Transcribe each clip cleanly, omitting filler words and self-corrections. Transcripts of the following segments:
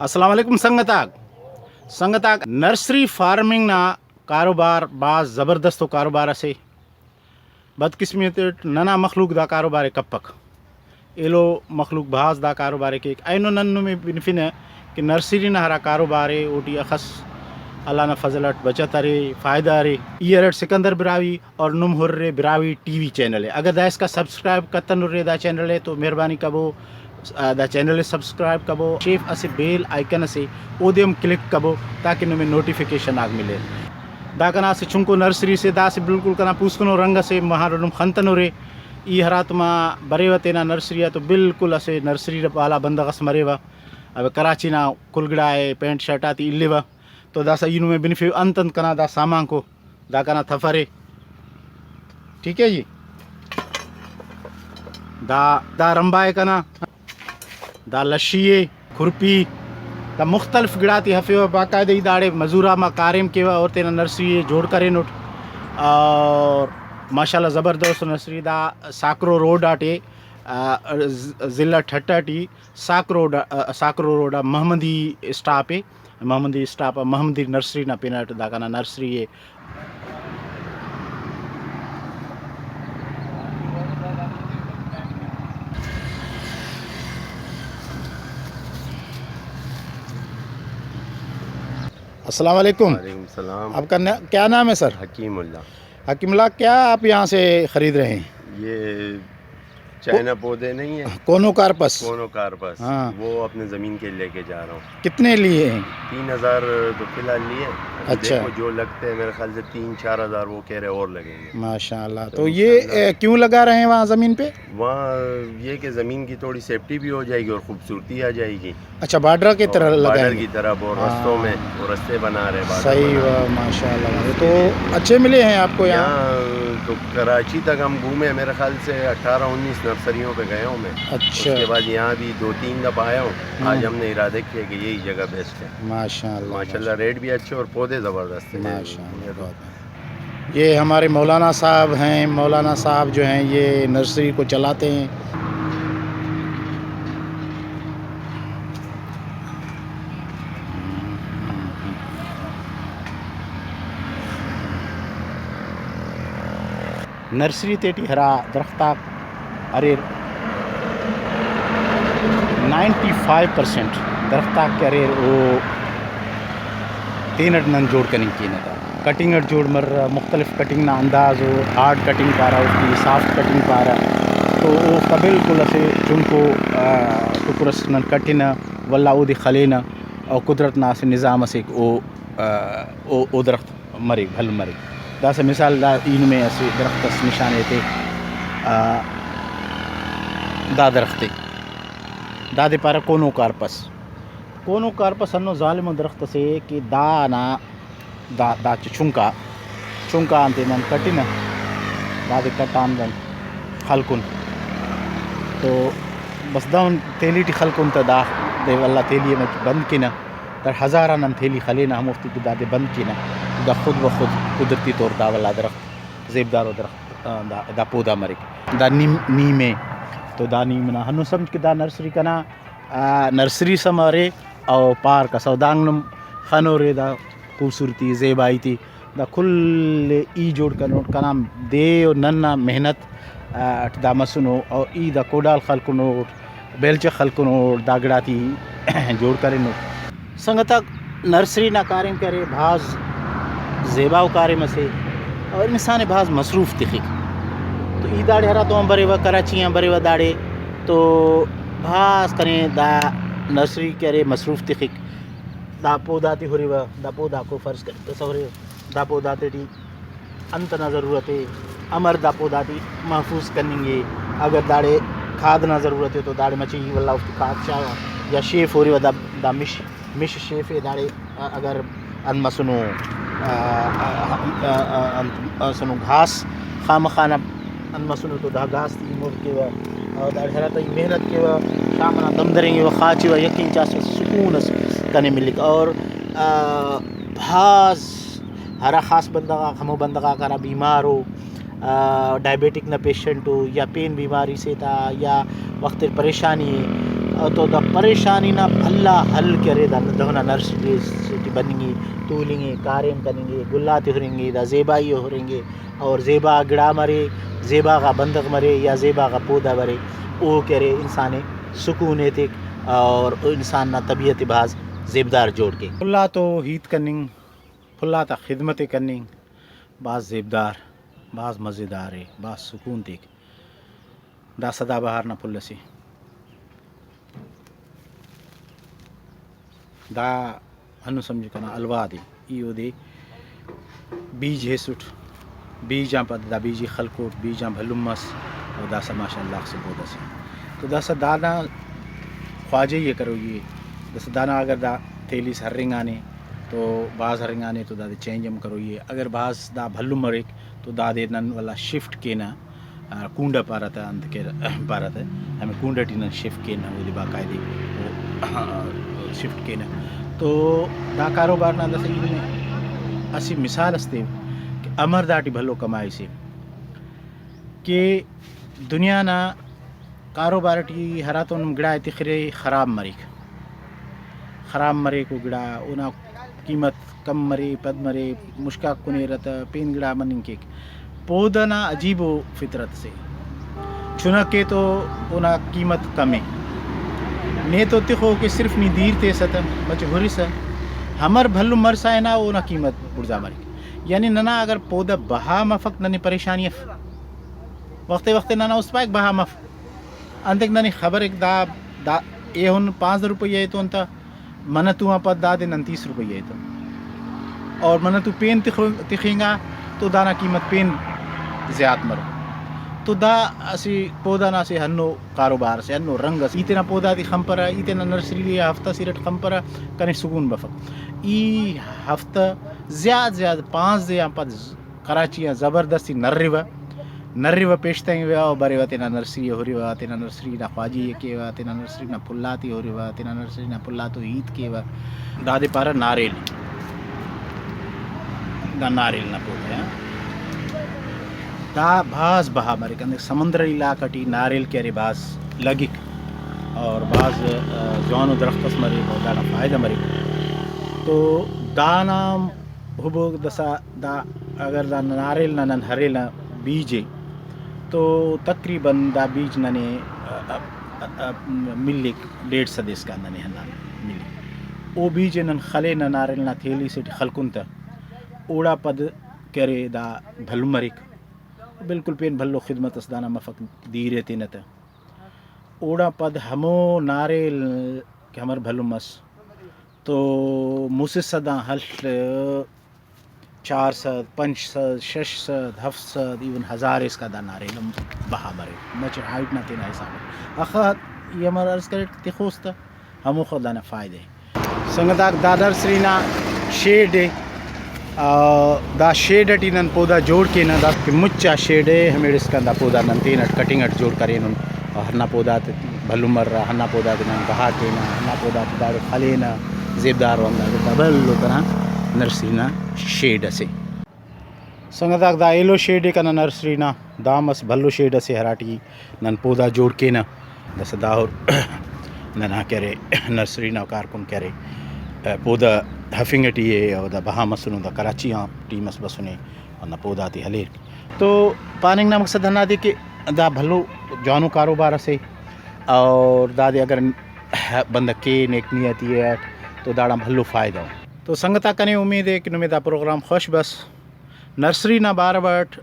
अस्सलाम वालेकुम संगताक nursery farming ना कारोबार बाज ज़बरदस्त कारोबार असे बदकिस्मत नना मखलूक दा कारोबार कपक एलो मखलूक बाज दा कारोबार के ऐनो नन्नु में बिनफिन कि नर्सरी ना हरा कारोबार है ओटी अखस अल्लाह ना फजलट बचत रे फ़ायदा रे ईयर सिकंदर बिरावी और नुम हुर्रे बिरावी टीवी चैनल है। अगर दा इसका सब्सक्राइब कतन रे दा चैनल है तो मेहरबानी कबो दा चैनल सब्सक्राइब कबो शेफ असे बेल आइकन से ओदेम क्लिक कबो ताकि नुमे नोटिफिकेशन आग मिले दा कना से चुंको नर्सरी से दा से बिल्कुल कना पूछकनो रंग से महारुम खंतनो रे ई हरात मा बरेवा तेना नर्सरी तो बिल्कुल असे नर्सरी वाला बंदगस मरेवा अब कराची ना कुलगड़ा है पेंट शर्ट आती इलेवा तो दासा इनू में बेनिफिट अंतन कना दा सामान को दा कना थफरे ठीक है जी दा रंबाए कना दा लशिए खुरपी दा मुख्तलिफ गिड़ाती हफ़े व बाकायदे ही दाड़े मजूरा मा कारिम के और तेना नर्सरी जोड़ करे नोट और माशाल्लाह ज़बरदस्त नर्सरी दा साकरो रोड आटे ज़िला ठट्टाटी साकरो रोड महमदी स्टाप है महमदी नर्सरी ना पिनट दाकाना नर्सरी है। अस्सलाम वालेकुम। वालेकुम सलाम। आपका क्या नाम है सर? हकीमुल्ला। हकीमुल्ला, क्या आप यहाँ से ख़रीद रहे हैं? ये चाइना पौधे नहीं है कोनो कारपस? कोनो कारपस। हाँ। वो अपने ज़मीन के लेके जा रहा हूँ। कितने लिए हैं? 3000 तो फिलहाल लिए। अच्छा। देखो जो लगते हैं मेरे ख्याल से 3-4 हज़ार वो कह रहे और लगेंगे माशाल्लाह। तो ये क्यों लगा रहे हैं वहाँ ज़मीन पे? वहाँ ये कि ज़मीन की थोड़ी सेफ्टी भी हो जाएगी और ख़ूबसूरती आ जाएगी। अच्छा, बार्डर की तरह बार्डर लगाएंगे? की तरह वो रस्तों में वो रास्ते बना रहे बार्डर सही बना रहे। वाह माशाल्लाह। ये तो अच्छे मिले हैं आपको यहाँ? यहाँ तो कराची तक हम घूमे, मेरे ख्याल से 18-19 नर्सरियों पे गया हूँ मैं। अच्छा उसके बाद यहाँ भी 2-3 दफ़ा आया हूँ। आज हमने इरादे किया कि यही जगह बेस्ट है। माशाल्लाह माशाल्लाह रेट भी अच्छे और पौधे ज़बरदस्त हैं। माशाल्लाह। ये हमारे मौलाना साहब हैं। मौलाना साहब जो हैं ये नर्सरी को चलाते हैं। नर्सरी तेटी हरा दरख्ता अरे 95% दरख्ता के अरे वो 3 नन जोड़ कनिंग की ना कटिंग जोड़ मर मुख्तलिफ कटिंग ना अंदाज हो हार्ड कटिंग पा रहा उसकी सॉफ्ट कटिंग पा रहा तो वो कबिल कुल से चुनको टुकुरस नन कटिन वल्ला वो खलेना और कुदरत ना से निज़ाम से वो दरख्त मरे भल मरे दा से मिसाल दा इन में ऐसे दरख्त निशाने थे दा दरख्ते दादे पारा कोनो कारपस अन्नो जालिम दरख्त से कि दाना दा चुंका अंते नन कटिना दादे कटान गन खलकुन तो बस दाउन तेली टी खलकुन तो दा दे वल्ला तेली में बंद किना तर हज़ारा नन थेली खलेना हम मुफ्ती दादे बंद किना दा खुद ब खुद कुदरती तौर दा वाला दरख्त ज़ेबदार दरख्त दा पौधा मरे दा नीमे तो दा नीम ना हनु समझ के दा नर्सरी कना नर्सरी समरे और पार का सौदांगनम खनो रे दा खूबसूरती ज़ेबाई थी दा कुल ई जोड़ का नोट का नाम दे और नन्ना मेहनत दा मसुनो और ई दा कोडाल खलकुनो बेलचे खलकुनो दागड़ाती जोड़ करे नोट संगतक नर्सरी ना कारिम करे भाज ज़ेबाव कारे मसे और इंसान भाज मसरूफ़ तिखिक तो ई दाड़े हरा तो हम बरे व कराची बरे व दाड़े तो भाज करें दा नर्सरी करे मसरूफ़ तिखिक दा पौधा ती हुरी व दा पौधा को फ़र्ज़ कर तसवरे दा पौधा तेटी अंत ना ज़रूरत है अमर दा पौधा ती महफूज करेंगे अगर दाड़े खाद ना ज़रूरत है तो दाड़े मची वल्ला उसकी खाद चाह या शेफ़ हो रही व दा मिश शेफ़ है दाड़े अगर अन मसनो सुनो घास खाम खाना अन मसनो तो दा घास ती मोर के व और दाड़े हरा तई मेहनत के व शाम ना दम दरेंगे व खाची व यकीन चास सुकून कने मिलिक और भाज हरा ख़ास बंदा हमो बंदा करा बीमार हो डायबिटिक ना पेशेंट हो या पेन बीमारी से था या वक्त परेशानी है تو دا پریشانی نا اللہ حل کرے دا دہنا نرسری بنیں گی تولیں گے کاریں کریں گے گلات ہریں گے دا زیبائی ہریں گے اور زیبا گڑا مرے زیبا کا بندق مرے یا زیبا کا پودا مرے او کرے انسان سکون تک اور انسان نا طبیعت باز زیبدار جوڑ کے پھلا تو ہیت کننگ پھلا تا خدمت کننگ بعض زیبدار بعض مزیدار ہے بعض سکون تک دا سدا بہار نہ پھل سی دا ہنو سمجھ کنا الوا دے ایو دے بیج ہے سٹ بیجاں پد دا بیجی خلکوٹ بیجاں بھلمس اور دا سا ماشاء اللہ سے بودا سے تو دا سا دانا خواجہ یہ کرو یہ دا سا دانا اگر دا تیلی سے ہرنگ آنے تو بعض ہرنگ آنے تو دا دے چینجم کرو یہ اگر بعض دا بھلم مرک تو دا دے نن والا شفٹ کے نا کونڈا پارا تھا انت کے پارا تھا ہمیں کونڈا ٹی نن شفٹ کے نا وہ دی باقاعدی شفٹ کے نا تو دا کاروبار نا دا سا اسی مثال استے کہ امر داٹی بھلو کمائی سے کہ دنیا نا کاروبار ٹی ہراتون گڑا تخرے خراب مرے کو گڑا اونا قیمت کم مرے پد مرے مشکا کنے رتا پین گڑا مننگ کے پودنا عجیب و فطرت سے چنکے تو اونا قیمت کم ہے نے تو تخو کہ صرف نی دیر تے ستا بچ ہوری سا ہمر بھلو مرسا ہے نا اونا قیمت برزا مرے یعنی ننا اگر پودا بہا مفق ننی پریشانی وقت ننا اس پاک بہا مف انتک ننی خبر ایک دا اے ہن 5 روپیہ تو انتا منہ تو پد دا دے 30 روپیہ تو اور منہ تو پین تخیں گا تو دانا قیمت پین زیاد مرو تو دا اسی پودا نا سے ہنو کاروبار سے ہنو رنگ سے ایتنا پودا دی خمپرا ایتنا نرسری لیا ہفتہ سیرٹ خمپرا کنے سکون بفق ای ہفتہ زیاد 5 دے پد کراچیاں زبردستی نرریوہ پیشتیں ویا اور بارے واتینا نرسری ہو رہی وا تینا نرسری نا خواجی کے وا تینا نرسری نا پھلاتی ہو رہی وا تینا نرسری نا پھلاتو عید کے وا دادے پارا ناریل دا ناریل نا پودا دا بعض بہا مرے کندے سمندر علاقہ ٹی ناریل کے رے بعض لگک اور بعض جوان و درخت مرے اور دانا فائدہ مرے تو دانا ہبو دسا دا اگر دا ناریل نا نن ہریل نا بیجے تو تقریباً دا بیج ننے ملک 150 دیس کا ننے ہنا ملک او بیج نن خلے نا ناریل نا تھیلی سے خلکن تا اوڑا پد کرے دا بھلو مرک بالکل پین بھلو خدمت اس دانا مفق دیرے تینتا اوڑا پد ہمو ناریل کہ ہمر بھلو مس تو موسیس صدا حل 400 500 600 700 ایون 1000 اس کا دا ناریل بہا مرے مچ ہائٹ نہ تینا حساب اخوات یہ ہمارا عرض کرے تخوستا ہمو خدا نا فائدے سنگتاک دادر سرینا شیڈ دا شیڈ ٹی نن پودا جوڑ کے نا دا مچا شیڈ ہے ہمیں اس کا دا پودا نن تین کٹنگ اٹ جوڑ کرے نن ہرنا پودا بھلو مر رہا ہرنا پودا نن بہا کے نا ہرنا پودا دار خلے نا زیبدار وانگا بھلو طرح نرسری نا شیڈ سے سنگتاک دا ایلو شیڈ کا نا نرسری نا دامس بھلو شیڈ سے ہراٹی نن پودا جوڑ کے نا دس داہر ننا کرے نرسری نا کارکن کرے پودا ہفنگ ٹی ہے اور دا بہا مسنو دا کراچی ہاں ٹیمس بسنے اور نہ پودا تی ہلے تو پاننگ نا مقصد ہنا دے کہ دا بھلو جانو کاروبار سے اور دا دے اگر بندہ کے نیک نیتی ہے تو داڑا بھلو فائدہ ہو تو سنگتا کنے امید ہے کہ نمی دا پروگرام خوش بس نرسری نا بار بٹ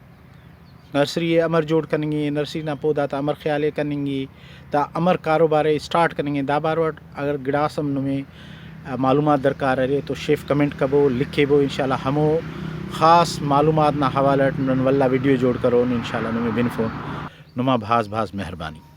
نرسری امر جوڑ کریں گے نرسری نا پودا تا امر خیالے کریں گے تا امر کاروبار اسٹارٹ کریں گے دا بار بٹ اگر گڑاسم نمی معلومات درکار ہے تو شیف کمنٹ کبو لکھے بو انشاءاللہ ہمو خاص معلومات نا حوالہ نن واللہ ویڈیو جوڑ کرو انشاءاللہ نمی بن فون نما بھاز مہربانی